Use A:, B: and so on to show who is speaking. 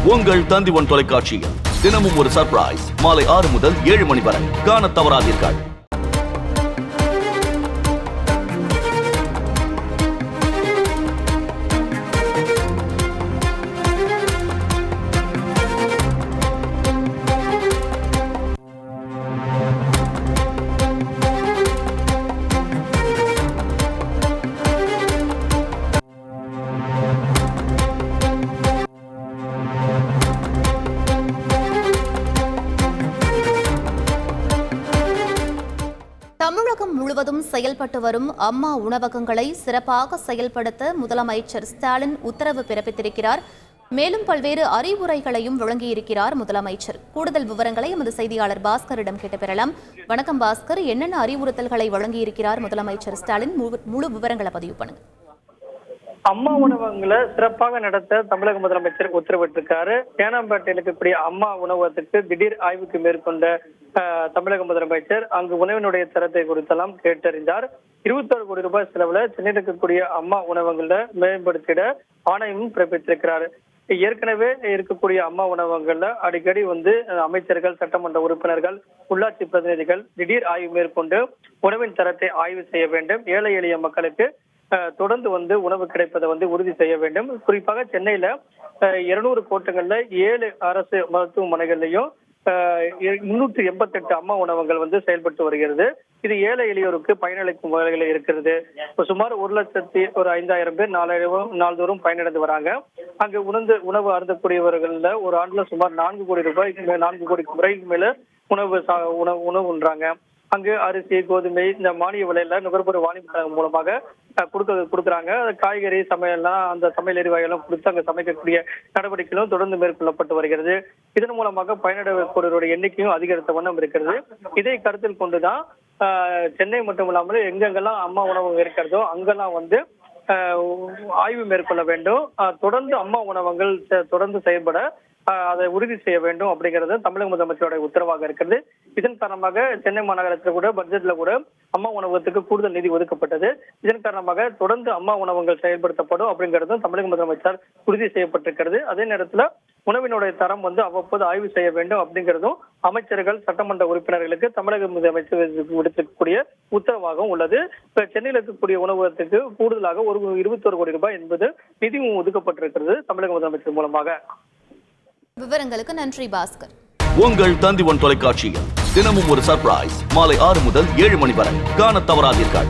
A: உங்கள் தந்திவன் தொலைக்காட்சியில் தினமும் ஒரு சர்ப்ரைஸ் மாலை 6 முதல் 7 மணி வரை காணத் தவறாதீர்கள்.
B: தமிழகம் முழுவதும் செயல்பட்டு வரும் அம்மா உணவகங்களை சிறப்பாக செயல்படுத்த முதலமைச்சர் ஸ்டாலின் உத்தரவு பிறப்பித்திருக்கிறார். மேலும் பல்வேறு அறிவுரைகளையும் வழங்கியிருக்கிறார் முதலமைச்சர். கூடுதல் விவரங்களை எமது செய்தியாளர் பாஸ்கரிடம் கேட்டு பெறலாம். வணக்கம் பாஸ்கர், என்னென்ன அறிவுறுத்தல்களை வழங்கியிருக்கிறார் முதலமைச்சர் ஸ்டாலின்? முழு விவரங்களை பதிவு பண்ணுங்க.
C: அம்மா உணவகங்களை சிறப்பாக நடத்த தமிழக முதலமைச்சர் உத்தரவிட்டிருக்காரு. தேனாம்பேட்டையில் இருக்கக்கூடிய அம்மா உணவகத்துக்கு திடீர் ஆய்வுக்கு மேற்கொண்ட தமிழக முதலமைச்சர் அங்கு உணவினுடைய தரத்தை குறித்தெல்லாம் கேட்டறிந்தார். 21 கோடி ரூபாய் செலவுல சென்னையில் இருக்கக்கூடிய அம்மா உணவகங்களை மேம்படுத்திட ஆணையமும் பிறப்பித்திருக்கிறார். ஏற்கனவே இருக்கக்கூடிய அம்மா உணவகங்கள்ல அடிக்கடி அமைச்சர்கள், சட்டமன்ற உறுப்பினர்கள், உள்ளாட்சி பிரதிநிதிகள் திடீர் ஆய்வு மேற்கொண்டு உணவின் தரத்தை ஆய்வு செய்ய வேண்டும். ஏழை எளிய மக்களுக்கு தொடர்ந்து உணவு கிடைப்பதை உறுதி செய்ய வேண்டும். குறிப்பாக சென்னையில 200 கோட்டங்கள்ல 7 அரசு மருத்துவமனைகள்லயும் 388 அம்மா உணவகங்கள் செயல்பட்டு வருகிறது. இது ஏழை எளியோருக்கு பயனளிக்கும் வகையில் இருக்கிறது. சுமார் 1,05,000 பேர் நாள்தோறும் பயனடைந்து வராங்க. அங்கு உணவு அருந்தக்கூடியவர்கள்ல ஒரு ஆண்டுல சுமார் 4 கோடி ரூபாய்க்கு 4 கோடி முறைக்கு மேல உணவு உண்றாங்க. அங்கு அரிசி, கோதுமை இந்த மானிய விலையில நுகர்பொருள் வாணிப மூலமாக கொடுக்குறாங்க. காய்கறி சமையல்லாம் அந்த சமையல் எரிவாயெல்லாம் கொடுத்து அங்க சமைக்கக்கூடிய நடவடிக்கைகளும் தொடர்ந்து மேற்கொள்ளப்பட்டு வருகிறது. இதன் மூலமாக பயனடையக்கூடியவருடைய எண்ணிக்கையும் அதிகரித்த வண்ணம் இருக்கிறது. இதை கருத்தில் கொண்டுதான் சென்னை மட்டும் இல்லாமல் எங்கெங்கெல்லாம் அம்மா உணவகம் இருக்கிறதோ அங்கெல்லாம் ஆய்வு மேற்கொள்ள வேண்டும். தொடர்ந்து அம்மா உணவகங்கள் தொடர்ந்து செயல்பட அதை உறுதி செய்ய வேண்டும் அப்படிங்கிறது தமிழக முதலமைச்சருடைய உத்தரவாக இருக்கிறது. இதன் காரணமாக சென்னை மாநகரத்தில் கூட பட்ஜெட்ல கூட அம்மா உணவகத்துக்கு கூடுதல் நிதி ஒதுக்கப்பட்டது. இதன் காரணமாக தொடர்ந்து அம்மா உணவகங்கள் செயல்படுத்தப்படும் அப்படிங்கிறதும் தமிழக முதலமைச்சர் உறுதி செய்யப்பட்டிருக்கிறது. அதே நேரத்துல உணவினுடைய தரம் அவ்வப்போது ஆய்வு செய்ய வேண்டும் அப்படிங்கிறதும் அமைச்சர்கள், சட்டமன்ற உறுப்பினர்களுக்கு தமிழக முதலமைச்சர் விடுக்கக்கூடிய உத்தரவாகவும் உள்ளது. இப்ப சென்னையில் இருக்கக்கூடிய உணவகத்துக்கு கூடுதலாக ஒரு 21 கோடி ரூபாய் என்பது நிதியும் ஒதுக்கப்பட்டிருக்கிறது தமிழக முதலமைச்சர் மூலமாக.
B: விவரங்களுக்கு நன்றி பாஸ்கர்.
A: உங்கள் தந்திவன் தொலைக்காட்சியில் தினமும் ஒரு சர்ப்ரைஸ் மாலை 6 முதல் 7 மணி வரை காணத் தவறாதீர்கள்.